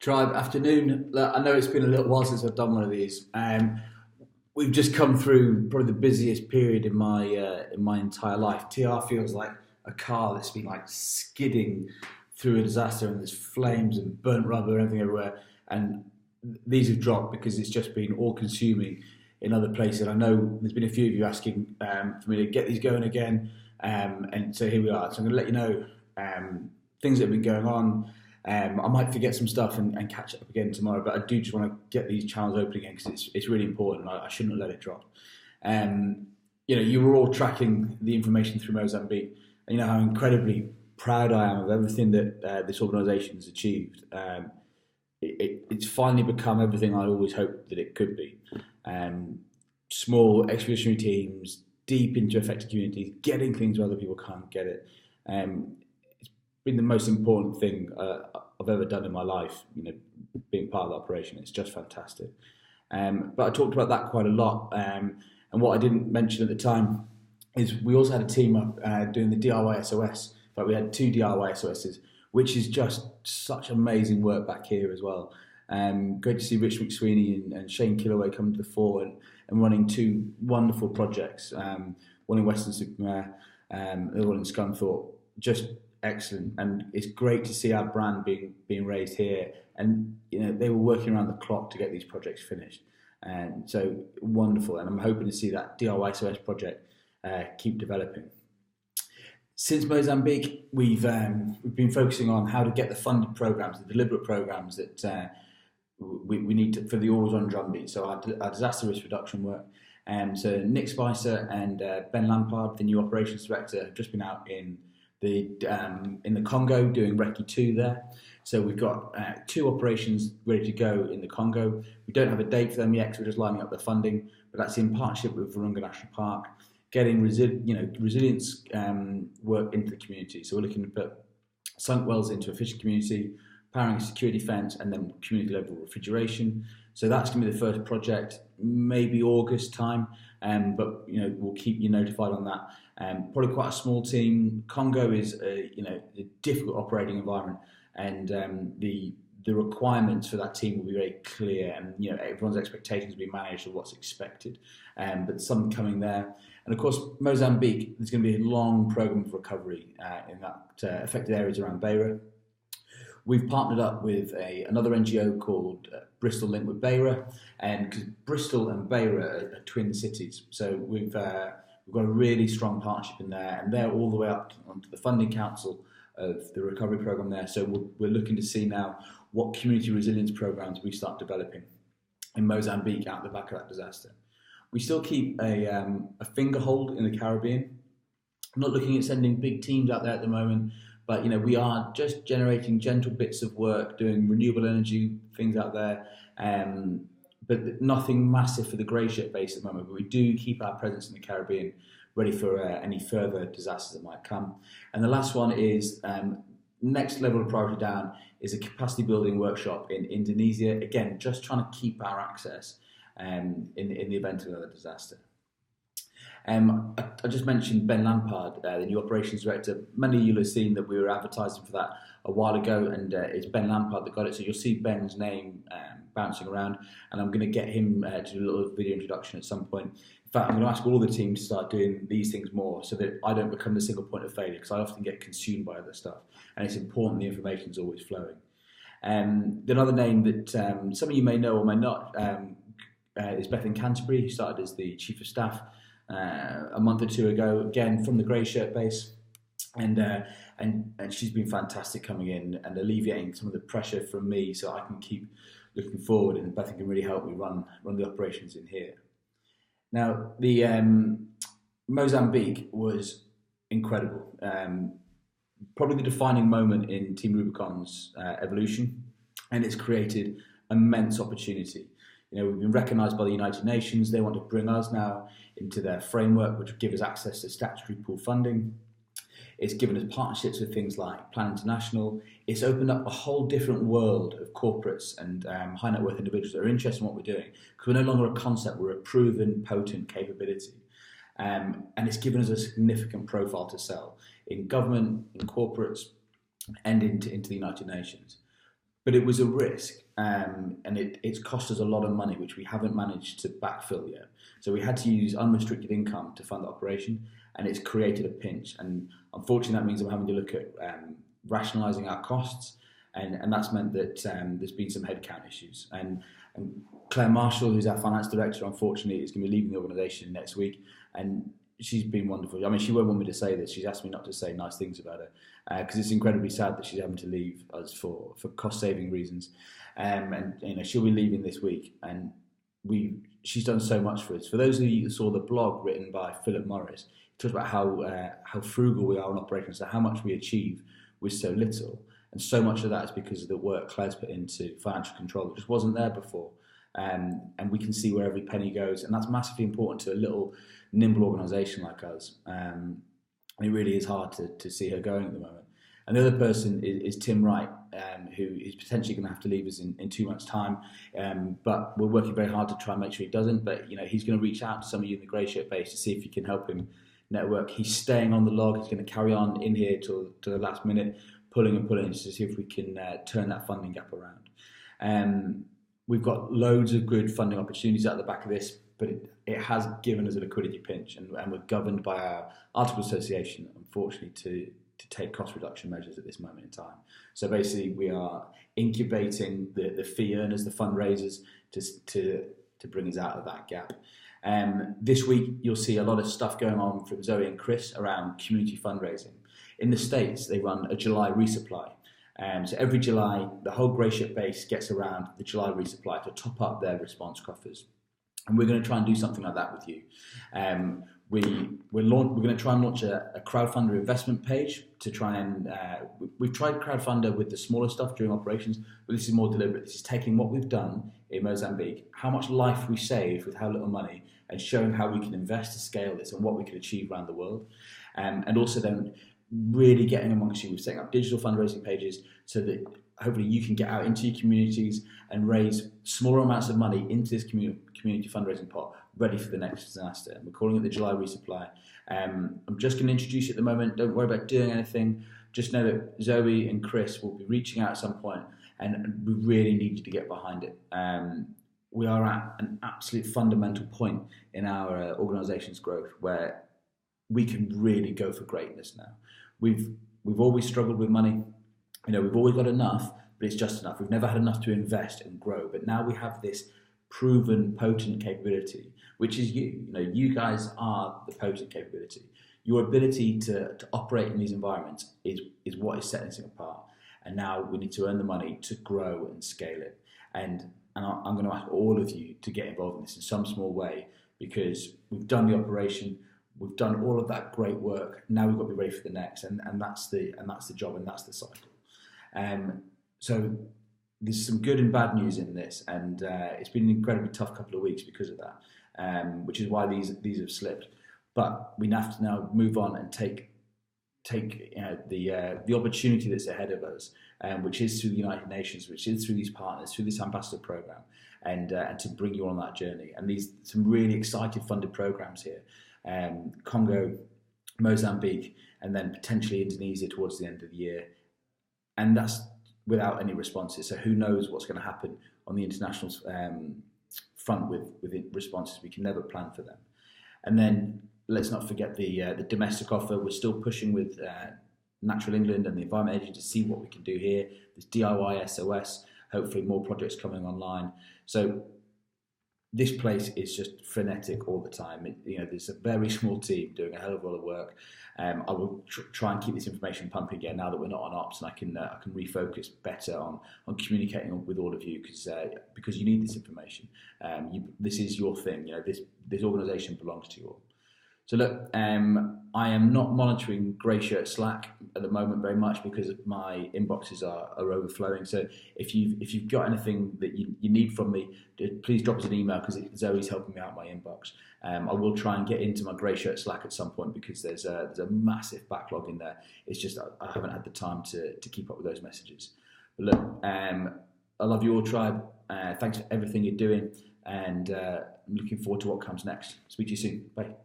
Tribe afternoon. Look, I know it's been a little while since I've done one of these. We've just come through probably the busiest period in my entire life. TR feels like a car that's been like skidding through a disaster, and there's flames and burnt rubber and everything everywhere. And these have dropped because it's just been all-consuming in other places. I know there's been a few of you asking for me to get these going again, and so here we are. So I'm going to let you know things that have been going on. I might forget some stuff and catch up again tomorrow, but I do just want to get these channels open again because it's really important. I shouldn't let it drop. You were all tracking the information through Mozambique, and you know how incredibly proud I am of everything that this organisation has achieved. It's finally become everything I always hoped that it could be. Small expeditionary teams, deep into affected communities, getting things where other people can't get it. Been the most important thing I've ever done in my life, being part of the operation. It's just fantastic. But I talked about that quite a lot. And what I didn't mention at the time is we also had a team up doing the DIY SOS. In fact, we had 2 DIY SOSs, which is just such amazing work back here as well. Great to see Rich McSweeney and Shane Killaway come to the fore and running 2 wonderful projects. One in Western-super-Mare, the other one in Scunthorpe. Just excellent, and it's great to see our brand being raised here. And they were working around the clock to get these projects finished, and so wonderful. And I'm hoping to see that DIY project keep developing. Since Mozambique, we've been focusing on how to get the funded programs, the deliberate programs that we need for the Always On drumbeat. So our disaster risk reduction work. So Nick Spicer and Ben Lampard, the new operations director, have just been out in the Congo doing Recce 2 there. So we've got 2 operations ready to go in the Congo. We don't have a date for them yet because we're just lining up the funding, but that's in partnership with Virunga National Park, getting resilience work into the community. So we're looking to put sunk wells into a fishing community, powering a security fence, and then community level refrigeration. So that's going to be the first project, maybe August time, but we'll keep you notified on that. Probably quite a small team. Congo is a difficult operating environment, and the requirements for that team will be very clear, and everyone's expectations will be managed of what's expected. But some coming there, and of course Mozambique. There's going to be a long program of recovery in that affected areas around Beira. We've partnered up with another NGO called Bristol Link with Beira, and because Bristol and Beira are twin cities, so we've got a really strong partnership in there, and they're all the way up onto the funding council of the recovery program there. So we're looking to see now what community resilience programs we start developing in Mozambique out the back of that disaster. We still keep a fingerhold in the Caribbean. I'm not looking at sending big teams out there at the moment, but we are just generating gentle bits of work, doing renewable energy things out there, but nothing massive for the grey ship base at the moment. But we do keep our presence in the Caribbean ready for any further disasters that might come. And the last one is next level of priority down is a capacity building workshop in Indonesia. Again, just trying to keep our access in the event of another disaster. I just mentioned Ben Lampard, the new operations director. Many of you have seen that we were advertising for that a while ago, and it's Ben Lampard that got it. So you'll see Ben's name bouncing around, and I'm going to get him to do a little video introduction at some point. In fact, I'm going to ask all the team to start doing these things more so that I don't become the single point of failure, because I often get consumed by other stuff, and it's important the information is always flowing. Another name that some of you may know or may not is Bethan Canterbury, who started as the Chief of Staff a month or 2 ago, again from the grey shirt base, and she's been fantastic coming in and alleviating some of the pressure from me, so I can keep looking forward, and Bethan can really help me run the operations in here. Now, the Mozambique was incredible, probably the defining moment in Team Rubicon's evolution, and it's created immense opportunity. We've been recognised by the United Nations. They want to bring us now into their framework, which will give us access to statutory pool funding. It's given us partnerships with things like Plan International. It's opened up a whole different world of corporates and high net worth individuals that are interested in what we're doing, because we're no longer a concept, we're a proven, potent capability. And it's given us a significant profile to sell in government, in corporates, and into the United Nations. but it was a risk, and it's cost us a lot of money, which we haven't managed to backfill yet. So we had to use unrestricted income to fund the operation, and it's created a pinch. And unfortunately, that means I'm having to look at rationalising our costs, and that's meant that there's been some headcount issues. And Claire Marshall, who's our finance director, unfortunately, is going to be leaving the organisation next week, and she's been wonderful. I mean, she won't want me to say this. She's asked me not to say nice things about her because it's incredibly sad that she's having to leave us for cost-saving reasons. And she'll be leaving this week, and she's done so much for us. For those of you that saw the blog written by Philip Morris, he talks about how frugal we are in operations, so how much we achieve with so little. And so much of that is because of the work Claire's put into financial control that just wasn't there before. And we can see where every penny goes, and that's massively important to a little nimble organisation like us. And it really is hard to see her going at the moment. And the other person is Tim Wright, who is potentially going to have to leave us in 2 months' time. But we're working very hard to try and make sure he doesn't. But he's going to reach out to some of you in the Grey Shirt base to see if you can help him network. He's staying on the log. He's going to carry on in here till the last minute, pulling and pulling to see if we can turn that funding gap around. We've got loads of good funding opportunities at the back of this, but it has given us a liquidity pinch, and we're governed by our Articles Association, unfortunately, to take cost reduction measures at this moment in time. So basically, we are incubating the fee earners, the fundraisers, to bring us out of that gap. This week, you'll see a lot of stuff going on from Zoe and Chris around community fundraising. In the States, they run a July resupply. So every July, the whole Grey Shirt base gets around the July resupply to top up their response coffers. And we're going to try and do something like that with you. We're going to try and launch a crowdfunder investment page to try and... we've tried crowdfunder with the smaller stuff during operations, but this is more deliberate. This is taking what we've done in Mozambique, how much life we saved with how little money, and showing how we can invest to scale this and what we can achieve around the world. And also then really getting amongst you with setting up digital fundraising pages so that hopefully you can get out into your communities and raise smaller amounts of money into this community fundraising pot ready for the next disaster. And we're calling it the July resupply. I'm just going to introduce you at the moment. Don't worry about doing anything. Just know that Zoe and Chris will be reaching out at some point, and we really need you to get behind it. We are at an absolute fundamental point in our organisation's growth where we can really go for greatness now. We've always struggled with money. We've always got enough, but it's just enough. We've never had enough to invest and grow. But now we have this proven, potent capability, which is you. You guys are the potent capability. Your ability to operate in these environments is what is setting us apart. And now we need to earn the money to grow and scale it. And I'm going to ask all of you to get involved in this in some small way, because we've done the operation. We've done all of that great work. Now we've got to be ready for the next, and that's the job, and that's the cycle. So there's some good and bad news in this, and it's been an incredibly tough couple of weeks because of that, which is why these have slipped. But we have to now move on and take the opportunity that's ahead of us, which is through the United Nations, which is through these partners, through this ambassador program, and to bring you on that journey. And some really excited funded programs here. Congo, Mozambique, and then potentially Indonesia towards the end of the year. And that's without any responses. So who knows what's going to happen on the international front with responses. We can never plan for them. And then let's not forget the domestic offer. We're still pushing with Natural England and the Environment Agency to see what we can do here. There's DIY SOS, hopefully more projects coming online. So this place is just frenetic all the time. There's a very small team doing a hell of a lot of work. I will try and keep this information pumping again now that we're not on ops, and I can refocus better on communicating with all of you because you need this information. This is your thing. This organisation belongs to you all. So look, I am not monitoring Grey Shirt Slack at the moment very much because my inboxes are overflowing. So if you've got anything that you need from me, please drop us an email because Zoe's helping me out my inbox. I will try and get into my Grey Shirt Slack at some point because there's a massive backlog in there. It's just I haven't had the time to keep up with those messages. But look, I love you all, tribe. Thanks for everything you're doing, and I'm looking forward to what comes next. Speak to you soon. Bye.